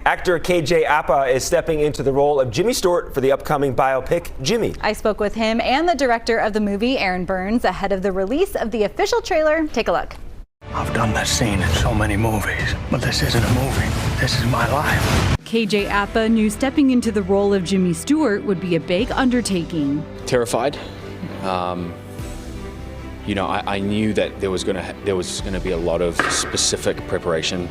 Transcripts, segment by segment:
Actor KJ Apa is stepping into the role of Jimmy Stewart for the upcoming biopic, Jimmy. I spoke with him and the director of the movie, Aaron Burns, ahead of the release of the official trailer. Take a look. I've done that scene in so many movies, but this isn't a movie. This is my life. KJ Apa knew stepping into the role of Jimmy Stewart would be a big undertaking. Terrified. I knew that there was gonna be a lot of specific preparation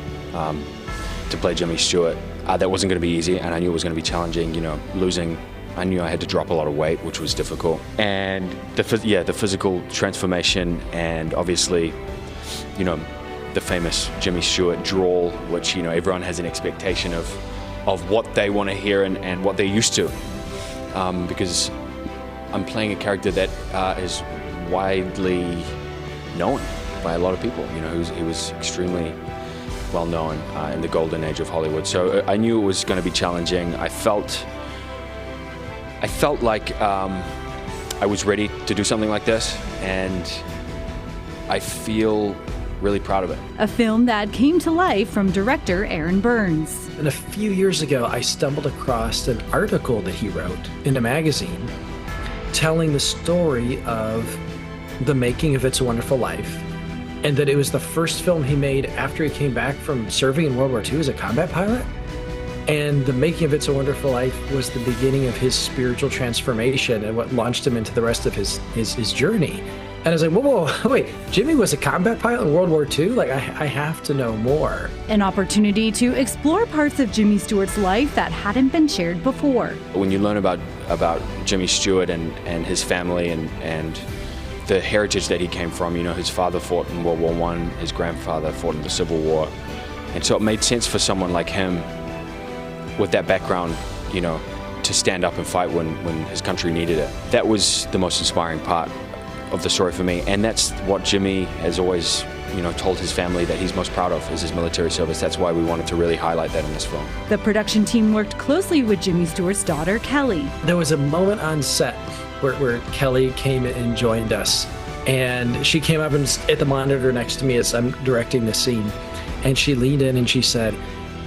to play Jimmy Stewart. That wasn't gonna be easy, and I knew it was gonna be challenging. Losing. I knew I had to drop a lot of weight, which was difficult, and the physical transformation, and obviously, the famous Jimmy Stewart drawl, which everyone has an expectation of what they want to hear and what they're used to, because I'm playing a character that is widely known by a lot of people. He was extremely well known in the golden age of Hollywood. So I knew it was going to be challenging. I felt like I was ready to do something like this, and I feel really proud of it. A film that came to life from director Aaron Burns. And a few years ago, I stumbled across an article that he wrote in a magazine telling the story of the making of It's a Wonderful Life, and that it was the first film he made after he came back from serving in World War II as a combat pilot. And the making of It's a Wonderful Life was the beginning of his spiritual transformation and what launched him into the rest of his journey. And I was like, whoa, wait, Jimmy was a combat pilot in World War II? Like, I have to know more. An opportunity to explore parts of Jimmy Stewart's life that hadn't been shared before. When you learn about Jimmy Stewart and his family and the heritage that he came from, his father fought in World War I, his grandfather fought in the Civil War. And so it made sense for someone like him with that background, to stand up and fight when his country needed it. That was the most inspiring part of the story for me, and that's what Jimmy has always told his family that he's most proud of, is his military service. That's why we wanted to really highlight that in this film. The production team worked closely with Jimmy Stewart's daughter, Kelly. There was a moment on set where Kelly came and joined us, and she came up and was at the monitor next to me as I'm directing the scene, and she leaned in and she said,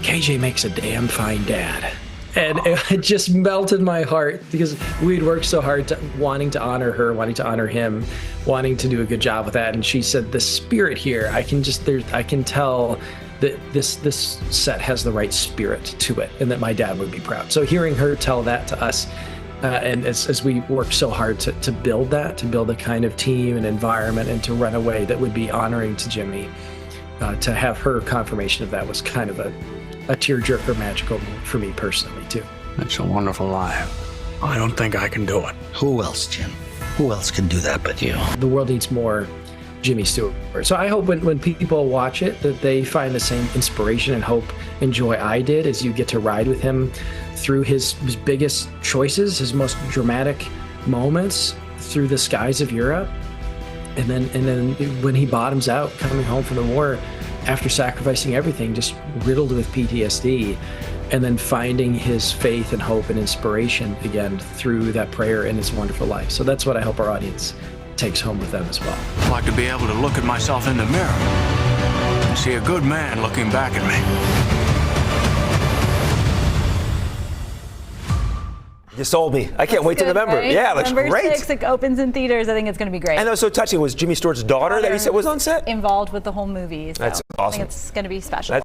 "KJ makes a damn fine dad." And it just melted my heart, because we'd worked so hard wanting to honor her, wanting to honor him, wanting to do a good job with that. And she said, the spirit here, I can tell that this set has the right spirit to it, and that my dad would be proud. So hearing her tell that to us, and as we worked so hard to build that, to build a kind of team and environment, and to run a way that would be honoring to Jimmy, to have her confirmation of that was kind of a tearjerker, magical for me personally, too. It's a wonderful life. I don't think I can do it. Who else, Jim? Who else can do that but you? The world needs more Jimmy Stewart. So I hope when people watch it that they find the same inspiration and hope and joy I did as you get to ride with him through his biggest choices, his most dramatic moments, through the skies of Europe. And then when he bottoms out, coming home from the war, after sacrificing everything, just riddled with PTSD, and then finding his faith and hope and inspiration again through that prayer in His Wonderful Life. So that's what I hope our audience takes home with them as well. I'd like to be able to look at myself in the mirror and see a good man looking back at me. You sold me. I can't wait to November. Right? Yeah, it looks November great. 6th, it opens in theaters. I think it's going to be great. And that was so touching. Was Jimmy Stewart's daughter that he said was on set? Involved with the whole movie. So That's I awesome. think it's going to be special.